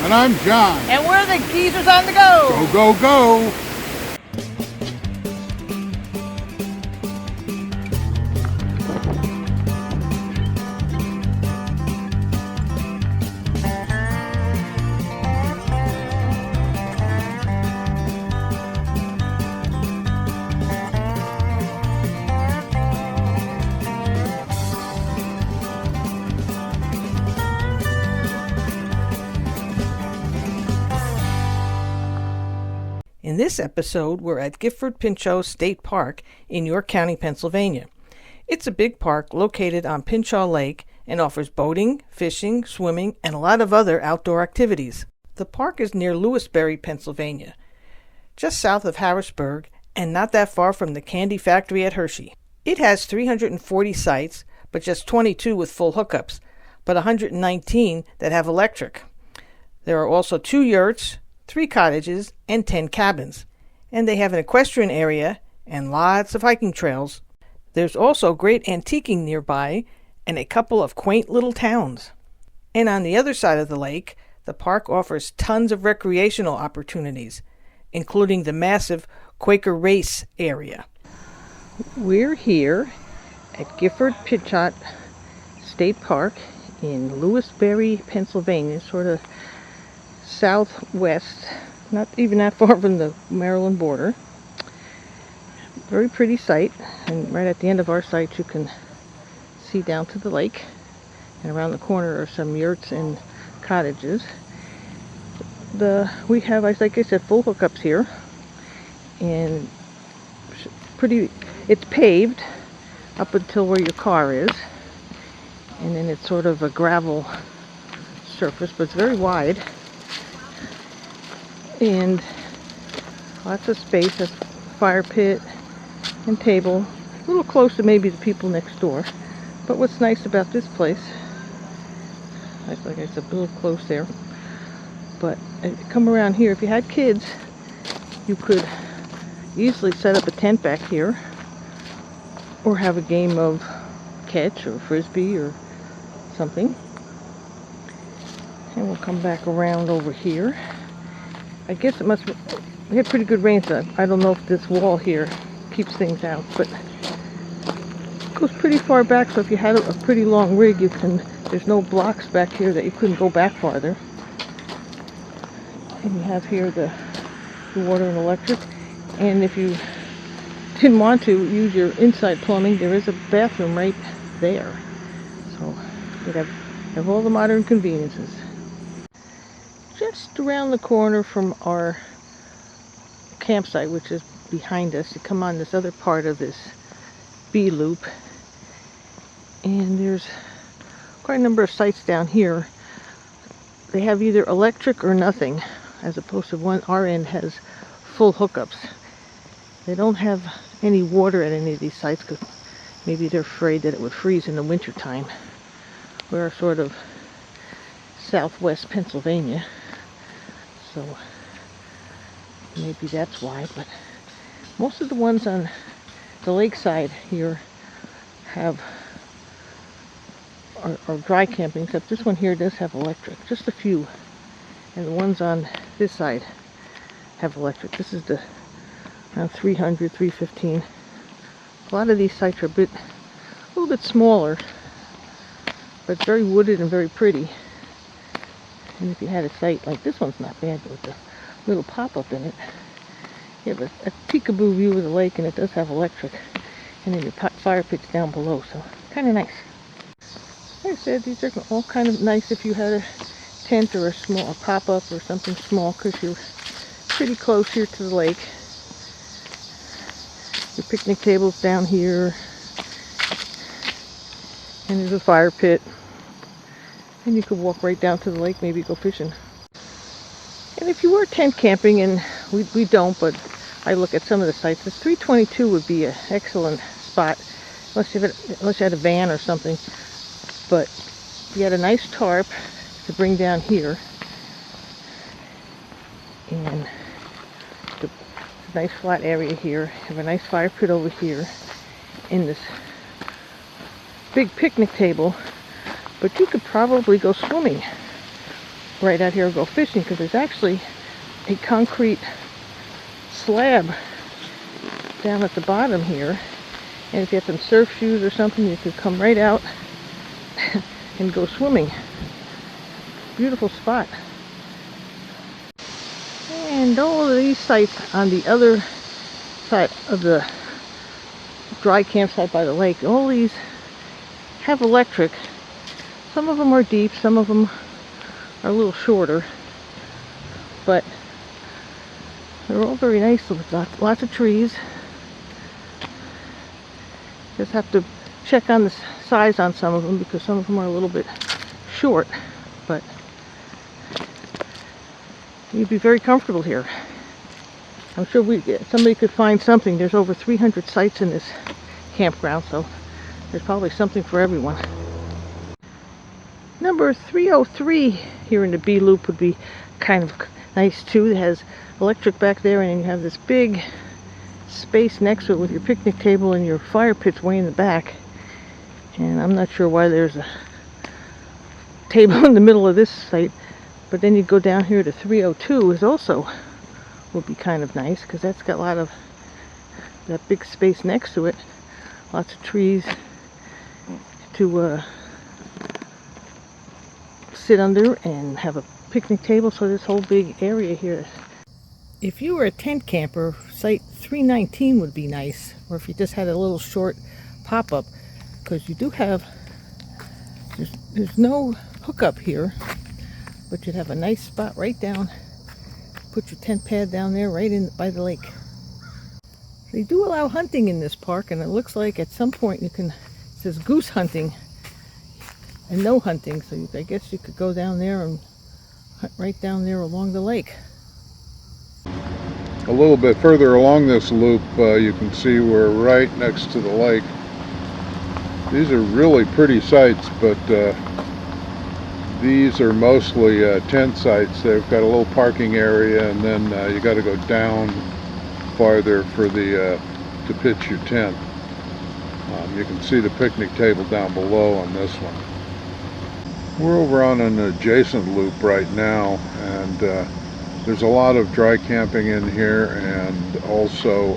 And I'm John. And we're the geezers on the go. Go, go, go. In this episode, we're at Gifford Pinchot State Park in York County, Pennsylvania. It's a big park located on Pinchot Lake and offers boating, fishing, swimming, and a lot of other outdoor activities. The park is near Lewisberry, Pennsylvania, just south of Harrisburg and not that far from the candy factory at Hershey. It has 340 sites, but just 22 with full hookups, but 119 that have electric. There are also 2 yurts, 3 cottages, and 10 cabins. And they have an equestrian area and lots of hiking trails. There's also great antiquing nearby and a couple of quaint little towns. And on the other side of the lake, the park offers tons of recreational opportunities, including the massive Quaker Race area. We're here at Gifford Pinchot State Park in Lewisberry, Pennsylvania, sort of southwest, not even that far from the Maryland border. Very pretty site, and right at the end of our site you can see down to the lake, and around the corner are some yurts and cottages. We have, like I said, full hookups here, and it's paved up until where your car is, and then it's sort of a gravel surface, but it's very wide. And lots of space, a fire pit and table, a little close to maybe the people next door. But what's nice about this place, like I said, a little close there, but come around here, if you had kids, you could easily set up a tent back here, or have a game of catch or frisbee or something. And we'll come back around over here. I guess we had pretty good rain, so I don't know if this wall here keeps things out, but it goes pretty far back, so if you had a pretty long rig, there's no blocks back here that you couldn't go back farther. And you have here the water and electric, and if you didn't want to use your inside plumbing, there is a bathroom right there. So you have all the modern conveniences. Just around the corner from our campsite, which is behind us, you come on this other part of this B loop, and there's quite a number of sites down here. They have either electric or nothing, as opposed to our end has full hookups. They don't have any water at any of these sites because maybe they're afraid that it would freeze in the wintertime. We're sort of southwest Pennsylvania, so maybe that's why, but most of the ones on the lakeside here are dry camping, except this one here does have electric, just a few, and the ones on this side have electric. This is the around 300, 315. A lot of these sites are a little bit smaller, but very wooded and very pretty. And if you had a site like this one's not bad, with a little pop-up in it, you have a peekaboo view of the lake, and it does have electric, and then your fire pit's down below, so kind of nice. Like I said, these are all kind of nice if you had a tent or a pop-up or something small, because you're pretty close here to the lake. Your picnic table's down here, and there's a fire pit, and you could walk right down to the lake, maybe go fishing. And if you were tent camping, and we don't, but I look at some of the sites, the 322 would be an excellent spot, unless you had a van or something. But you had a nice tarp to bring down here, and the nice flat area here. Have a nice fire pit over here, in this big picnic table. But you could probably go swimming right out here and go fishing, because there's actually a concrete slab down at the bottom here. And if you have some surf shoes or something, you could come right out and go swimming. Beautiful spot. And all of these sites on the other side of the dry campsite by the lake, all these have electric. Some of them are deep, some of them are a little shorter, but they're all very nice with lots of trees. Just have to check on the size on some of them, because some of them are a little bit short, but you'd be very comfortable here. I'm sure somebody could find something. There's over 300 sites in this campground, so there's probably something for everyone. Number 303 here in the B Loop would be kind of nice too. It has electric back there, and then you have this big space next to it with your picnic table and your fire pits way in the back. And I'm not sure why there's a table in the middle of this site, but then you go down here to 302 is also would be kind of nice, because that's got a lot of that big space next to it, lots of trees to sit under and have a picnic table. So this whole big area here. If you were a tent camper, site 319 would be nice, or if you just had a little short pop-up, because you do have, there's no hookup here, but you'd have a nice spot right down. Put your tent pad down there right in by the lake. They do allow hunting in this park, and it looks like at some point you can, it says goose hunting and no hunting, so I guess you could go down there and hunt right down there along the lake. A little bit further along this loop, you can see we're right next to the lake. These are really pretty sites, but these are mostly tent sites. They've got a little parking area, and then you got to go down farther for the to pitch your tent. You can see the picnic table down below on this one. We're over on an adjacent loop right now, and there's a lot of dry camping in here, and also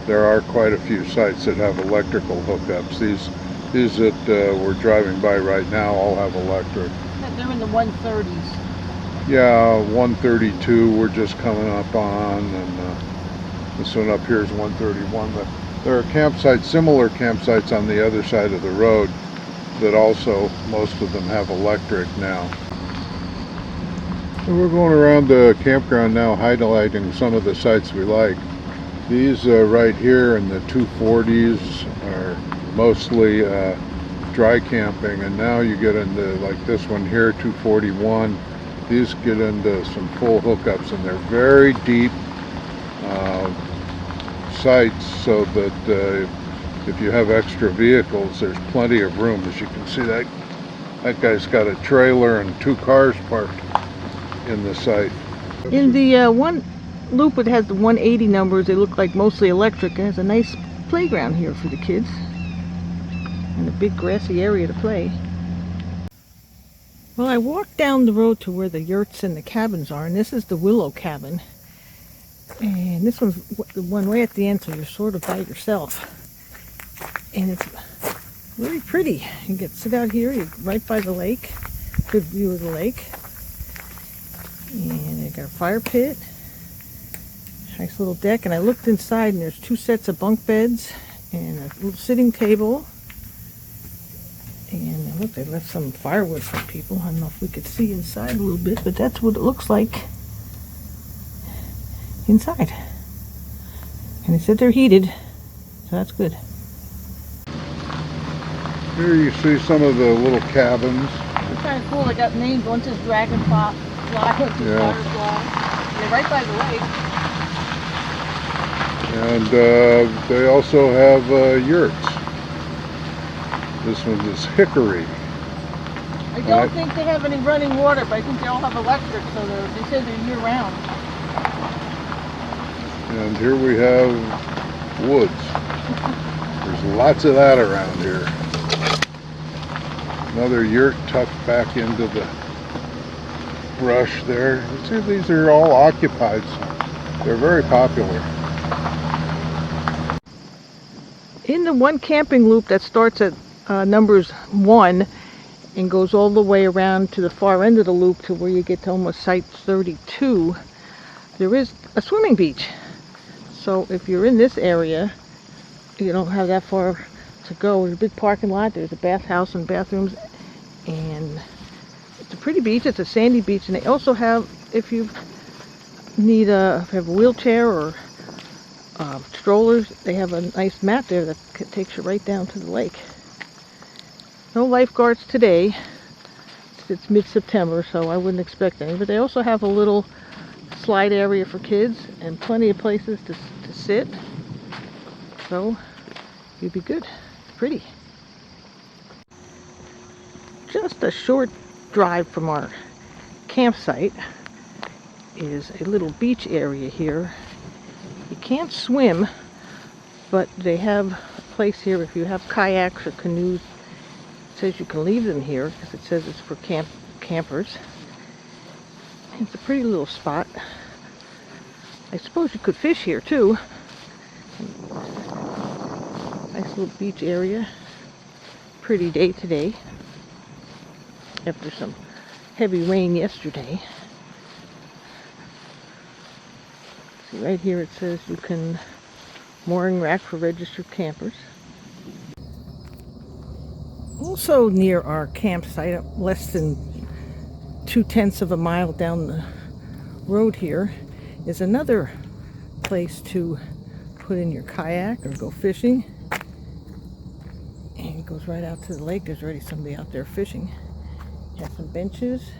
there are quite a few sites that have electrical hookups. These that we're driving by right now all have electric. They're in the 130s. Yeah, 132 we're just coming up on, and this one up here is 131. But there are campsites, similar campsites on the other side of the road that also, most of them have electric now. So we're going around the campground now, highlighting some of the sites we like. These right here in the 240s are mostly dry camping, and now you get into like this one here, 241. These get into some full hookups, and they're very deep sites, so that if you have extra vehicles, there's plenty of room. As you can see, that guy's got a trailer and 2 cars parked in the site. In the one loop, it has the 180 numbers. They look like mostly electric. It has a nice playground here for the kids, and a big grassy area to play. Well, I walked down the road to where the yurts and the cabins are, and this is the Willow Cabin. And this one's the one way at the end, so you're sort of by yourself. And it's really pretty. You get to sit out here, you're right by the lake, good view of the lake. And they got a fire pit, nice little deck. And I looked inside, and there's 2 sets of bunk beds and a little sitting table. And look, they left some firewood for people. I don't know if we could see inside a little bit, but that's what it looks like inside. And they said they're heated, so that's good. Here you see some of the little cabins. It's kind of cool. They got names. One says Dragonfly, one says Firefly. They're right by the lake. And they also have yurts. This one is Hickory. I don't think they have any running water, but I think they all have electric, so they said they're year-round. And here we have woods. There's lots of that around here. Another yurt tucked back into the brush there. See, these are all occupied, so they're very popular. In the one camping loop that starts at numbers 1 and goes all the way around to the far end of the loop to where you get to almost site 32, there is a swimming beach. So if you're in this area, you don't have that far to go. There's a big parking lot, there's a bathhouse and bathrooms, and it's a pretty beach. It's a sandy beach, and they also have, if you have a wheelchair or strollers, they have a nice mat there that takes you right down to the lake. No lifeguards today. It's mid-September, so I wouldn't expect any, but they also have a little slide area for kids and plenty of places to sit, so you'd be good. Pretty. Just a short drive from our campsite is a little beach area here. You can't swim, but they have a place here if you have kayaks or canoes. It says you can leave them here because it says it's for campers. It's a pretty little spot. I suppose you could fish here too. Nice little beach area. Pretty day today after some heavy rain yesterday. See, right here it says you can mooring rack for registered campers. Also near our campsite, less than 2/10 of a mile down the road here, is another place to put in your kayak or go fishing. And it goes right out to the lake. There's already somebody out there fishing. You have some benches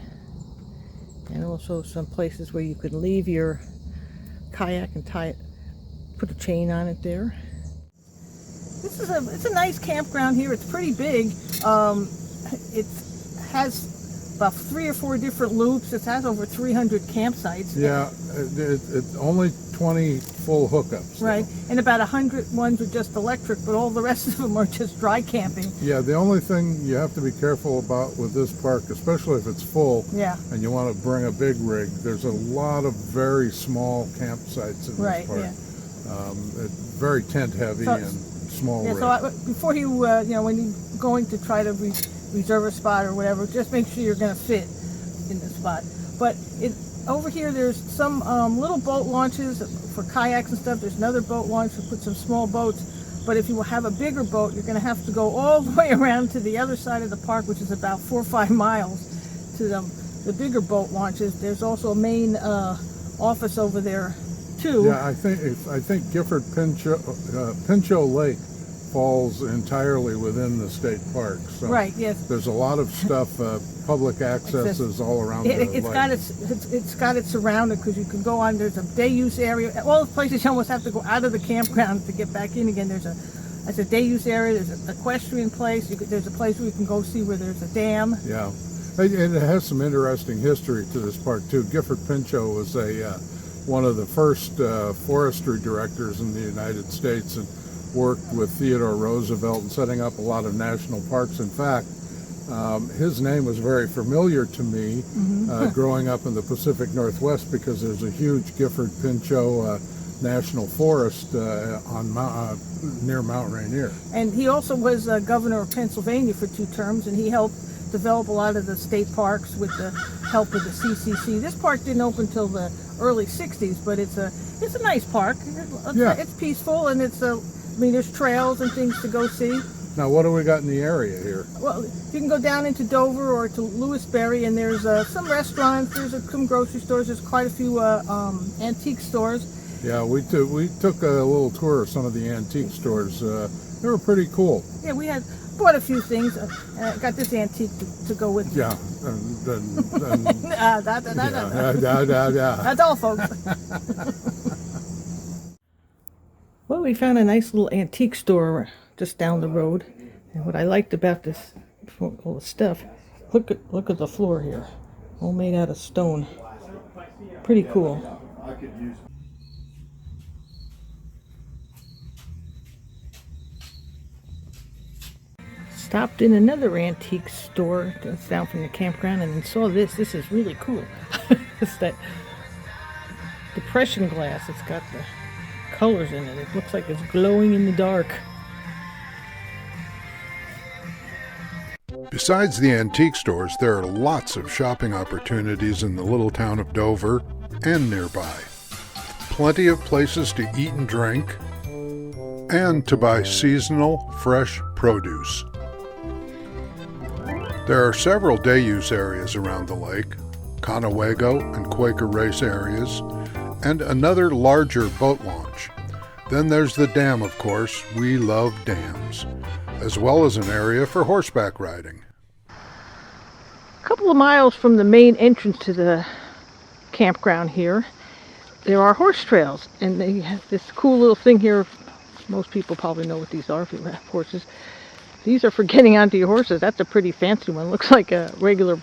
and also some places where you could leave your kayak and tie it, put a chain on it there. It's a nice campground here. It's pretty big. It has about 3 or 4 different loops. It has over 300 campsites. Yeah, it's only 20 full hookups. Right, and about 100 ones are just electric, but all the rest of them are just dry camping. Yeah, the only thing you have to be careful about with this park, especially if it's full, and you want to bring a big rig, there's a lot of very small campsites in this park. It's very tent heavy and small rig. So before you, when you're going to try to reserve a spot or whatever, just make sure you're going to fit in the spot. But over here, there's some little boat launches for kayaks and stuff. There's another boat launch to put some small boats. But if you have a bigger boat, you're going to have to go all the way around to the other side of the park, which is about 4 or 5 miles to the bigger boat launches. There's also a main office over there too. Yeah, I think Gifford Pinchot Lake falls entirely within the state park. So right, yes. There's a lot of stuff, public access is all around the lake. It's got it surrounded because you can go on. There's a day use area. All the places you almost have to go out of the campground to get back in again. There's a day use area. There's an equestrian place. There's a place where you can go see where there's a dam. Yeah, and it has some interesting history to this park too. Gifford Pinchot was one of the first forestry directors in the United States and worked with Theodore Roosevelt in setting up a lot of national parks. In fact, his name was very familiar to me growing up in the Pacific Northwest because there's a huge Gifford Pinchot National Forest near Mount Rainier. And he also was governor of Pennsylvania for 2 terms, and he helped develop a lot of the state parks with the help of the CCC. This park didn't open until the early 60s, but it's a nice park. It's peaceful, and there's trails and things to go see. Now, what do we got in the area here? Well, you can go down into Dover or to Lewisberry, and there's some restaurants, there's some grocery stores, there's quite a few antique stores. Yeah, we took a little tour of some of the antique stores. They were pretty cool. Yeah, we bought a few things. I got this antique to go with. Yeah. That's all, folks. Well, we found a nice little antique store just down the road, and what I liked about this, all the stuff, look at the floor here, all made out of stone. Pretty cool. Stopped in another antique store that's down from the campground and then saw this. This is really cool. It's that depression glass. It's got the colors in it. It looks like it's glowing in the dark. Besides the antique stores, there are lots of shopping opportunities in the little town of Dover and nearby. Plenty of places to eat and drink, and to buy seasonal, fresh produce. There are several day-use areas around the lake, Conewago and Quaker Race areas, and another larger boat launch. Then there's the dam, of course. We love dams, as well as an area for horseback riding. A couple of miles from the main entrance to the campground here, there are horse trails, and they have this cool little thing here. Most people probably know what these are if you have horses. These are for getting onto your horses. That's a pretty fancy one. Looks like a regular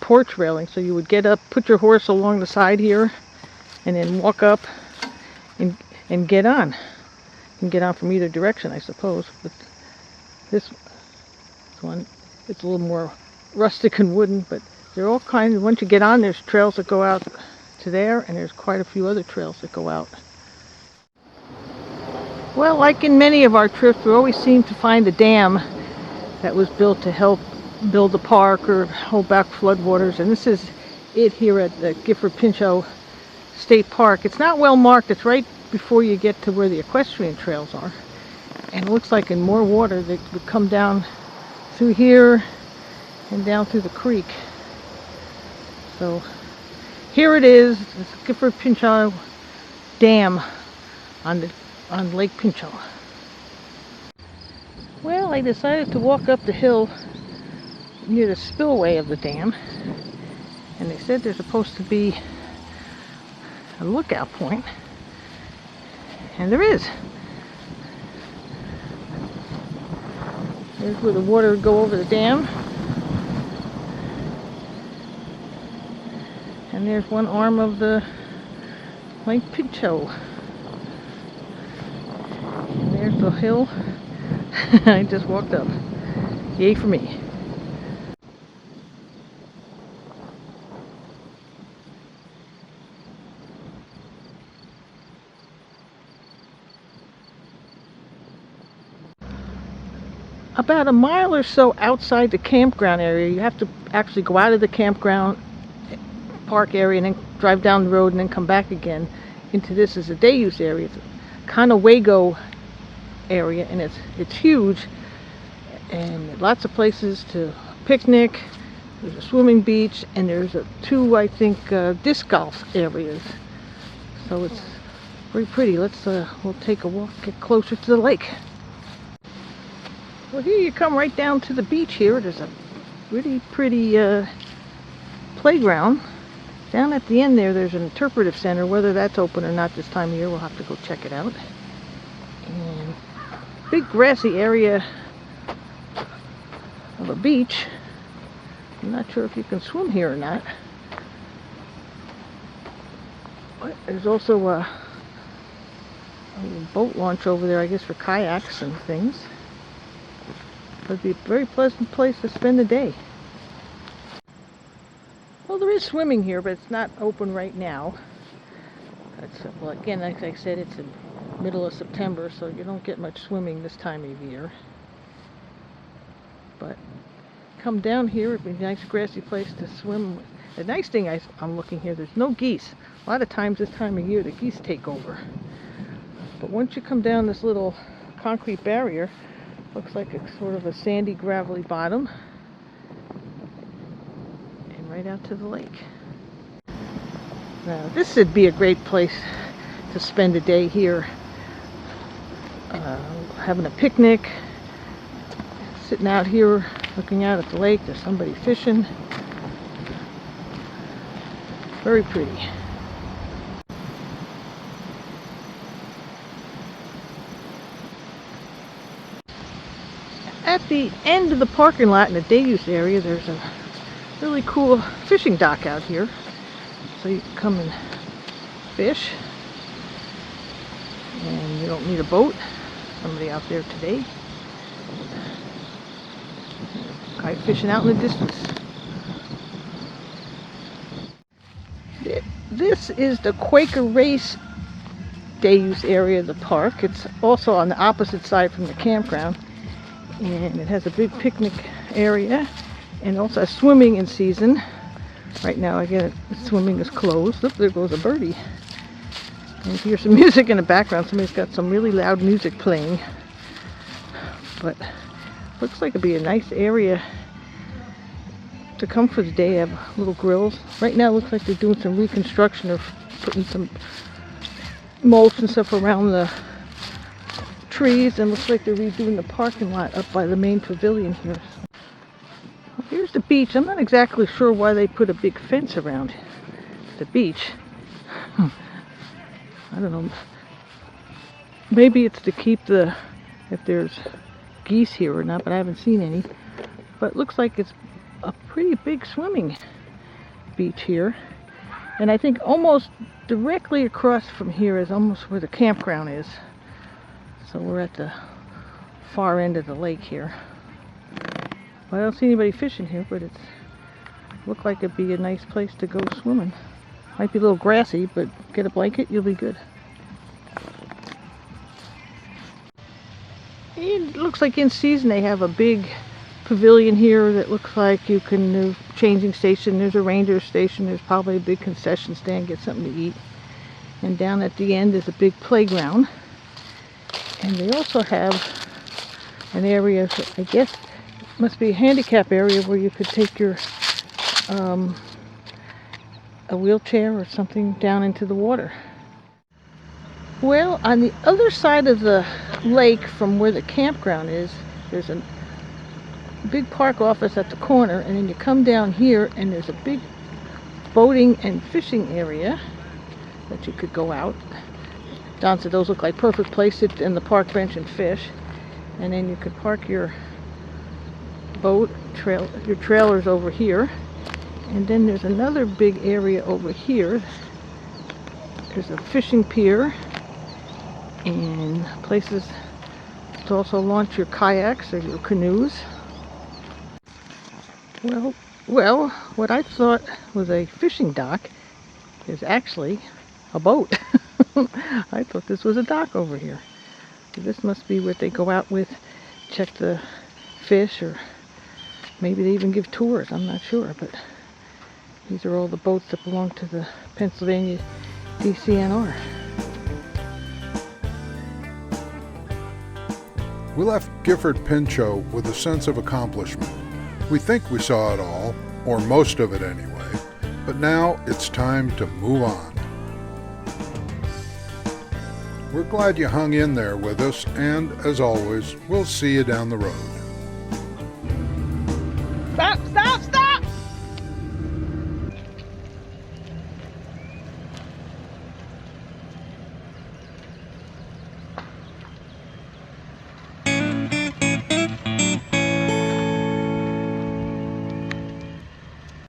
porch railing. So you would get up, put your horse along the side here, and then walk up and get on. You can get on from either direction, I suppose. But this one, it's a little more rustic and wooden, but they're all kinds. Once you get on, there's trails that go out to there, and there's quite a few other trails that go out. Well, like in many of our trips, we always seem to find a dam that was built to help build the park or hold back floodwaters. And this is it here at the Gifford Pinchot State Park. It's not well marked. It's right before you get to where the equestrian trails are. And it looks like in more water they would come down through here and down through the creek. So here it is, this Gifford Pinchot Dam on Lake Pinchot. Well, I decided to walk up the hill near the spillway of the dam, and they said there's supposed to be a lookout point, and there is. There's where the water would go over the dam, and there's one arm of the Lake Pinchot. There's the hill I just walked up. Yay for me. About a mile or so outside the campground area, you have to actually go out of the campground park area and then drive down the road and then come back again into this as a day use area. It's a Conewago area, and it's huge, and lots of places to picnic. There's a swimming beach, and there's two, I think, disc golf areas. So it's very pretty. We'll take a walk, get closer to the lake. Well, here you come right down to the beach here. There's a really pretty playground. Down at the end there's an interpretive center. Whether that's open or not this time of year, we'll have to go check it out. And big grassy area of a beach. I'm not sure if you can swim here or not. But there's also a boat launch over there, I guess, for kayaks and things. It'd be a very pleasant place to spend the day. Well, there is swimming here, but it's not open right now. Well, again, like I said, it's in the middle of September, so you don't get much swimming this time of year. But come down here, it'd be a nice grassy place to swim. The nice thing I'm looking here, there's no geese. A lot of times this time of year, the geese take over. But once you come down this little concrete barrier, looks like it's sort of a sandy, gravelly bottom, and right out to the lake. Now, this would be a great place to spend a day here, having a picnic, sitting out here looking out at the lake. There's somebody fishing. Very pretty. At the end of the parking lot in the day use area, there's a really cool fishing dock out here. So you can come and fish. And you don't need a boat. Somebody out there today. Guy fishing out in the distance. This is the Quaker Race day use area of the park. It's also on the opposite side from the campground, and it has a big picnic area and also swimming in season. Right now, again, swimming is closed. Look, there goes a birdie. And you hear some music in the background. Somebody's got some really loud music playing. But looks like it'd be a nice area to come for the day. They have little grills. Right now, it looks like they're doing some reconstruction or putting some mulch and stuff around the trees, and looks like they're redoing the parking lot up by the main pavilion here. Well, here's the beach. I'm not exactly sure why they put a big fence around the beach. I don't know. Maybe it's to keep if there's geese here or not, but I haven't seen any. But it looks like it's a pretty big swimming beach here. And I think almost directly across from here is almost where the campground is. So we're at the far end of the lake here. Well, I don't see anybody fishing here, but it looked like it'd be a nice place to go swimming. Might be a little grassy, but get a blanket, you'll be good. It looks like in season they have a big pavilion here that looks like you can do changing station. There's a ranger station. There's probably a big concession stand, get something to eat. And down at the end is a big playground. And they also have an area, I guess, must be a handicap area where you could take your a wheelchair or something down into the water. Well, on the other side of the lake from where the campground is, there's a big park office at the corner, and then you come down here and there's a big boating and fishing area that you could go out. Don said those look like perfect place to sit in the park bench and fish. And then you could park your boat, your trailers over here. And then there's another big area over here. There's a fishing pier and places to also launch your kayaks or your canoes. Well, what I thought was a fishing dock is actually a boat. I thought this was a dock over here. So this must be what they go out with, check the fish, or maybe they even give tours. I'm not sure, but these are all the boats that belong to the Pennsylvania DCNR. We left Gifford Pinchot with a sense of accomplishment. We think we saw it all, or most of it anyway, but now it's time to move on. We're glad you hung in there with us, and as always, we'll see you down the road.